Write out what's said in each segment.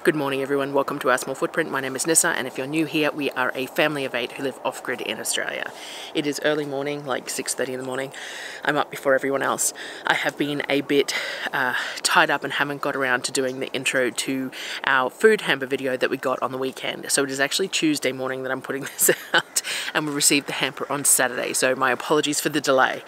Good morning everyone, welcome to Our Small Footprint. My name is Nyssa, and if you're new here, we are a family of 8 who live off-grid in Australia. It is early morning, like 6:30 in the morning. I'm up before everyone else. I have been a bit tied up and haven't got around to doing the intro to our food hamper video that we got on the weekend. So it is actually Tuesday morning that I'm putting this out, and we received the hamper on Saturday, so my apologies for the delay.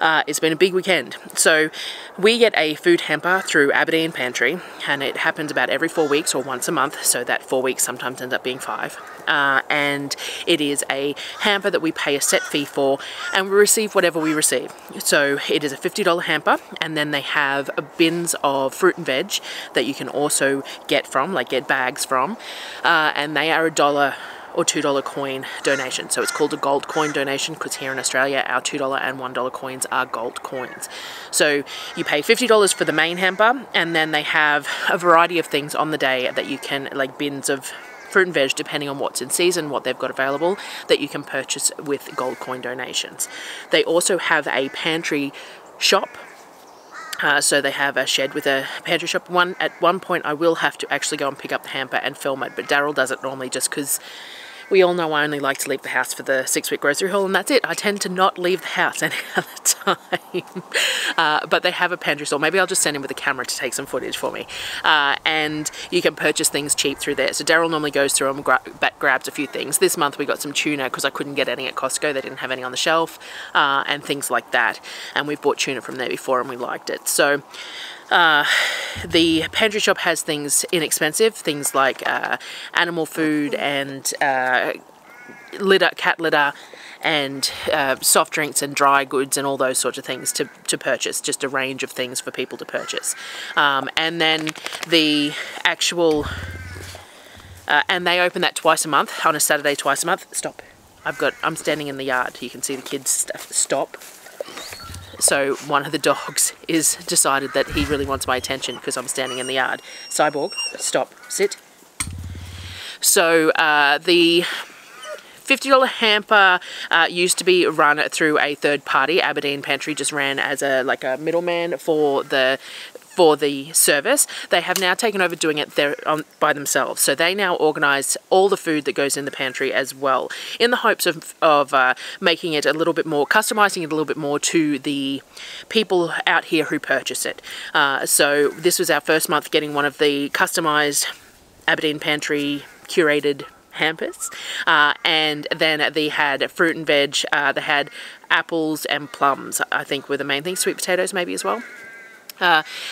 It's been a big weekend. So we get a food hamper through Aberdeen Pantry, and it happens about every 4 weeks or once a month, so that 4 weeks sometimes ends up being 5. And it is a hamper that we pay a set fee for, and we receive whatever we receive. So it is a $50 hamper, and then they have bins of fruit and veg that you can also get from, like get bags from, and they are $1 or $2 coin donation. So it's called a gold coin donation because here in Australia our $2 and $1 coins are gold coins. So you pay $50 for the main hamper, and then they have a variety of things on the day that you can, like bins of fruit and veg, depending on what's in season, what they've got available, that you can purchase with gold coin donations. They also have a pantry shop. So they have a shed with a pantry shop. At one point I will have to actually go and pick up the hamper and film it, but Darryl does it normally just because we all know I only like to leave the house for the 6-week grocery haul, and that's it. I tend to not leave the house any other time. But they have a pantry store. Maybe I'll just send him with a camera to take some footage for me. And you can purchase things cheap through there. So Darryl normally goes through and grabs a few things. This month we got some tuna because I couldn't get any at Costco. They didn't have any on the shelf, and things like that. And we've bought tuna from there before and we liked it. So the pantry shop has things inexpensive, things like animal food and cat litter and soft drinks and dry goods and all those sorts of things to purchase, just a range of things for people to purchase. And then the actual, and they open that twice a month, on a Saturday twice a month. Stop. I'm standing in the yard. You can see the kids stuff. Stop. So one of the dogs is decided that he really wants my attention because I'm standing in the yard. Cyborg, stop, sit. So the $50 hamper used to be run through a third party. Aberdeen Pantry just ran as a middleman for the service. They have now taken over doing it by themselves. So they now organise all the food that goes in the pantry as well, in the hopes of making it a little bit more, customising it a little bit more to the people out here who purchase it. So this was our first month getting one of the customised Aberdeen Pantry curated hampers, and then they had fruit and veg. They had apples and plums, I think, were the main things. Sweet potatoes maybe as well.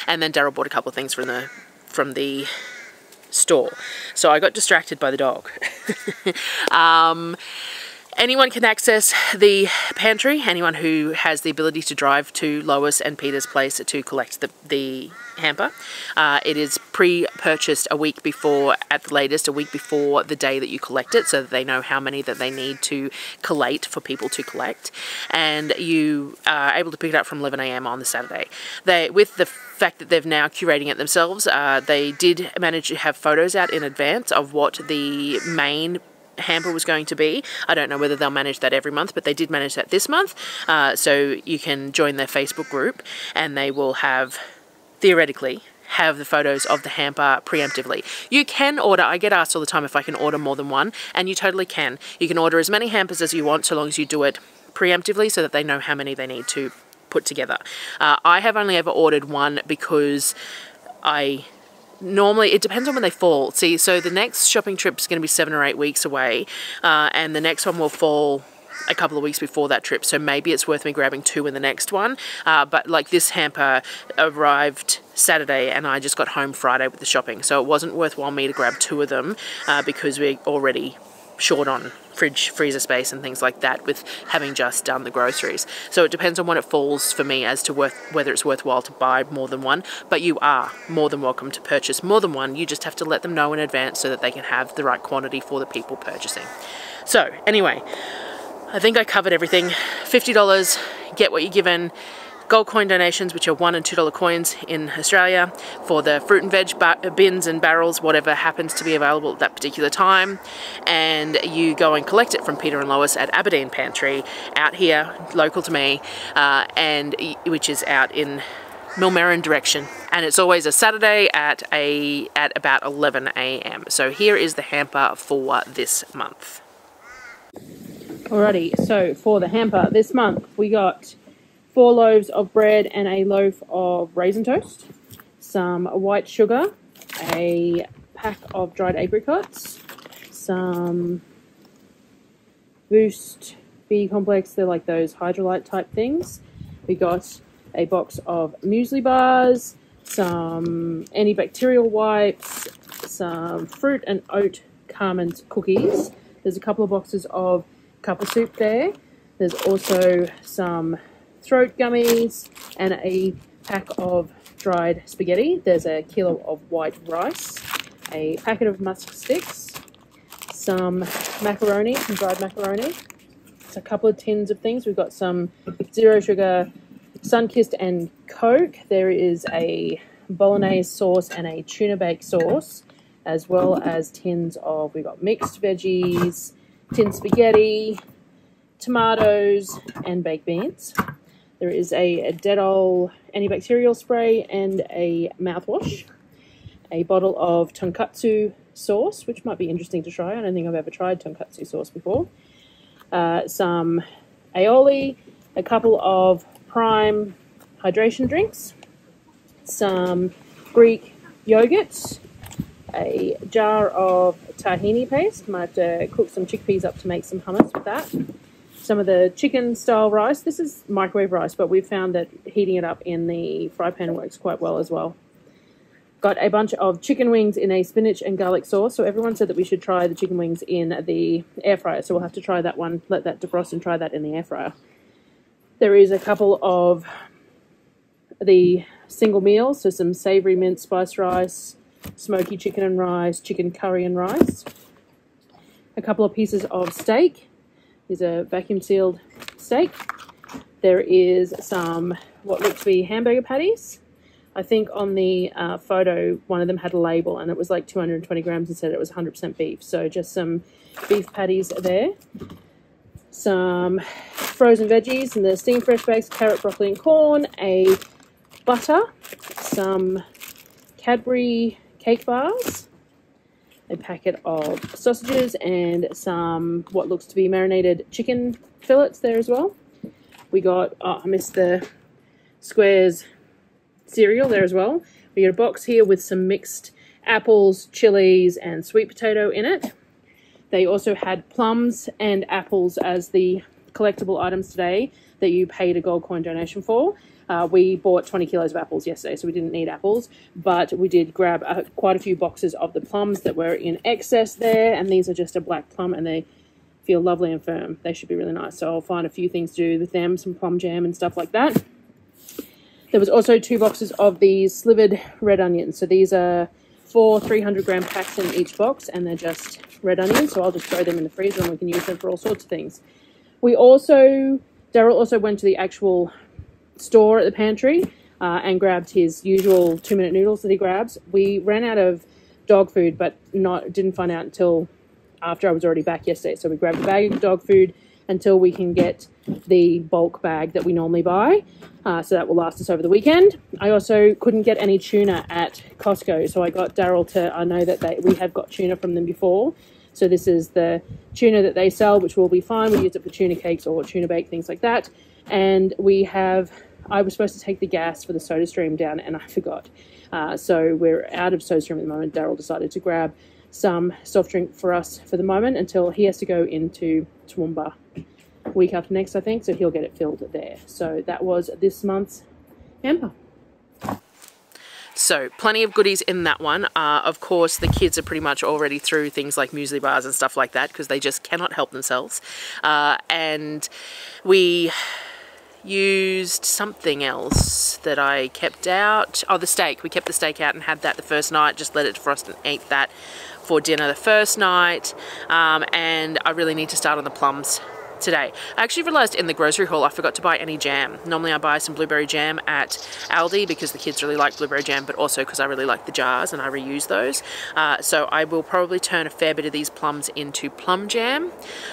And then Darryl bought a couple of things from the store. So I got distracted by the dog. Anyone can access the pantry, anyone who has the ability to drive to Lois and Peter's place to collect the hamper. It is pre-purchased a week before, at the latest, a week before the day that you collect it, so that they know how many that they need to collate for people to collect. And you are able to pick it up from 11 AM on the Saturday. With the fact that they're now curating it themselves, they did manage to have photos out in advance of what the main hamper was going to be. I don't know whether they'll manage that every month, but they did manage that this month. So you can join their Facebook group, and they will theoretically have the photos of the hamper preemptively. You can order, I get asked all the time if I can order more than one, and you totally can. You can order as many hampers as you want, so long as you do it preemptively so that they know how many they need to put together. I have only ever ordered one because normally, it depends on when they fall. See, so the next shopping trip is going to be 7 or 8 weeks away, and the next one will fall a couple of weeks before that trip, so maybe it's worth me grabbing 2 in the next one. But like this hamper arrived Saturday and I just got home Friday with the shopping, so it wasn't worthwhile me to grab 2 of them because we're already short on freezer space and things like that with having just done the groceries. So it depends on when it falls for me as to whether it's worthwhile to buy more than one, but you are more than welcome to purchase more than one. You just have to let them know in advance so that they can have the right quantity for the people purchasing. So anyway, I think I covered everything. $50, get what you're given. Gold coin donations, which are $1 and $2 coins in Australia, for the fruit and veg bins and barrels, whatever happens to be available at that particular time. And you go and collect it from Peter and Lois at Aberdeen Pantry, out here, local to me, and which is out in MILLMERRAN direction, and it's always a Saturday at about 11 AM. So here is the hamper for this month. Alrighty, so for the hamper this month we got 4 loaves of bread and a loaf of raisin toast, some white sugar, a pack of dried apricots, some Boost B complex, they're like those hydrolyte type things. We got a box of muesli bars, some antibacterial wipes, some fruit and oat Carmen's cookies. There's a couple of boxes of cuppa soup there. There's also some throat gummies and a pack of dried spaghetti. There's a kilo of white rice, a packet of musk sticks, some macaroni, some dried macaroni. It's a couple of tins of things. We've got some zero sugar Sunkissed and Coke. There is a bolognese sauce and a tuna bake sauce, as well as tins of, we've got mixed veggies, tin spaghetti, tomatoes, and baked beans. There is a Dettol antibacterial spray and a mouthwash, a bottle of tonkatsu sauce, which might be interesting to try. I don't think I've ever tried tonkatsu sauce before. Some aioli, a couple of prime hydration drinks, some Greek yogurt, a jar of tahini paste. Might have to cook some chickpeas up to make some hummus with that. Some of the chicken style rice. This is microwave rice, but we've found that heating it up in the fry pan works quite well as well. Got a bunch of chicken wings in a spinach and garlic sauce. So everyone said that we should try the chicken wings in the air fryer. So we'll have to try that one, let that defrost and try that in the air fryer. There is a couple of the single meals, so some savoury mint spice rice, smoky chicken and rice, chicken curry and rice. A couple of pieces of steak. There's a vacuum sealed steak. There is some what look to be hamburger patties. I think on the photo, one of them had a label and it was like 220 grams and said it was 100% beef. So just some beef patties there. Some frozen veggies and the steamed fresh bakes, carrot, broccoli and corn, a butter, some Cadbury cake bars, a packet of sausages and some what looks to be marinated chicken fillets there as well. We got, I missed the Squares cereal there as well. We got a box here with some mixed apples, chilies and sweet potato in it. They also had plums and apples as the collectible items today that you paid a gold coin donation for. We bought 20 kilos of apples yesterday, so we didn't need apples, but we did grab quite a few boxes of the plums that were in excess there, and these are just a black plum and they feel lovely and firm. They should be really nice, so I'll find a few things to do with them, some plum jam and stuff like that. There was also 2 boxes of these slivered red onions. So these are 4 300-gram packs in each box, and they're just red onions. So I'll just throw them in the freezer and we can use them for all sorts of things. Darryl also went to the actual store at the pantry and grabbed his usual 2-minute noodles that he grabs. We ran out of dog food, but didn't find out until after I was already back yesterday. So we grabbed a bag of dog food until we can get the bulk bag that we normally buy. So that will last us over the weekend. I also couldn't get any tuna at Costco, so I got Darryl to, I know that we have got tuna from them before. So this is the tuna that they sell, which will be fine. We use it for tuna cakes or tuna bake, things like that. And I was supposed to take the gas for the SodaStream down and I forgot. So we're out of SodaStream at the moment. Darryl decided to grab some soft drink for us for the moment until he has to go into Toowoomba week after next, I think, so he'll get it filled there. So that was this month's hamper. So plenty of goodies in that one. Of course, the kids are pretty much already through things like muesli bars and stuff like that because they just cannot help themselves. And we used something else that I kept out. Oh, the steak. We kept the steak out and had that the first night, just let it defrost and ate that for dinner the first night. And I really need to start on the plums today. I actually realised in the grocery haul I forgot to buy any jam. Normally I buy some blueberry jam at Aldi because the kids really like blueberry jam, but also because I really like the jars and I reuse those. So I will probably turn a fair bit of these plums into plum jam,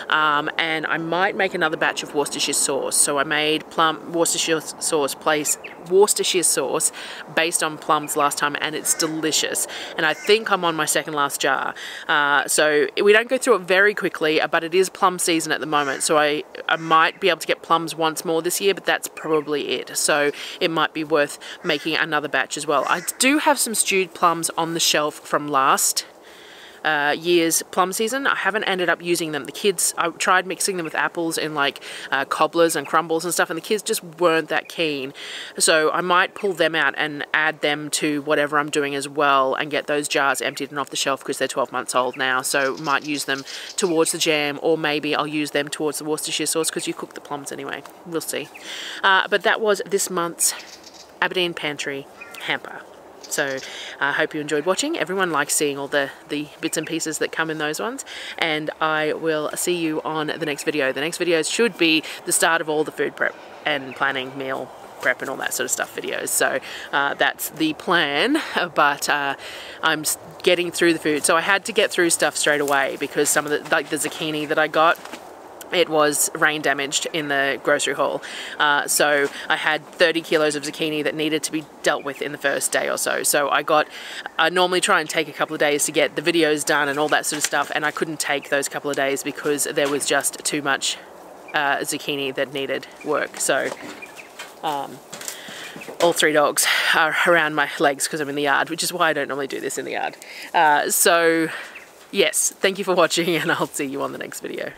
and I might make another batch of Worcestershire sauce. So I made Worcestershire sauce based on plums last time, and it's delicious. And I think I'm on my second last jar. So we don't go through it very quickly, but it is plum season at the moment, so I might be able to get plums once more this year, but that's probably it. So it might be worth making another batch as well. I do have some stewed plums on the shelf from last year's plum season. I haven't ended up using them. The kids, I tried mixing them with apples in like cobblers and crumbles and stuff, and the kids just weren't that keen. So I might pull them out and add them to whatever I'm doing as well and get those jars emptied and off the shelf because they're 12 months old now. So might use them towards the jam, or maybe I'll use them towards the Worcestershire sauce because you cook the plums anyway. We'll see. But that was this month's Aberdeen Pantry hamper. So I hope you enjoyed watching. Everyone likes seeing all the bits and pieces that come in those ones, and I will see you on the next video. The next video should be the start of all the food prep and planning, meal prep and all that sort of stuff videos. So that's the plan, but I'm getting through the food. So I had to get through stuff straight away because some of the, like the zucchini that I got, it was rain damaged in the grocery haul. So I had 30 kilos of zucchini that needed to be dealt with in the first day or so. So I normally try and take a couple of days to get the videos done and all that sort of stuff, and I couldn't take those couple of days because there was just too much zucchini that needed work. So all three dogs are around my legs because I'm in the yard, which is why I don't normally do this in the yard. So yes, thank you for watching, and I'll see you on the next video.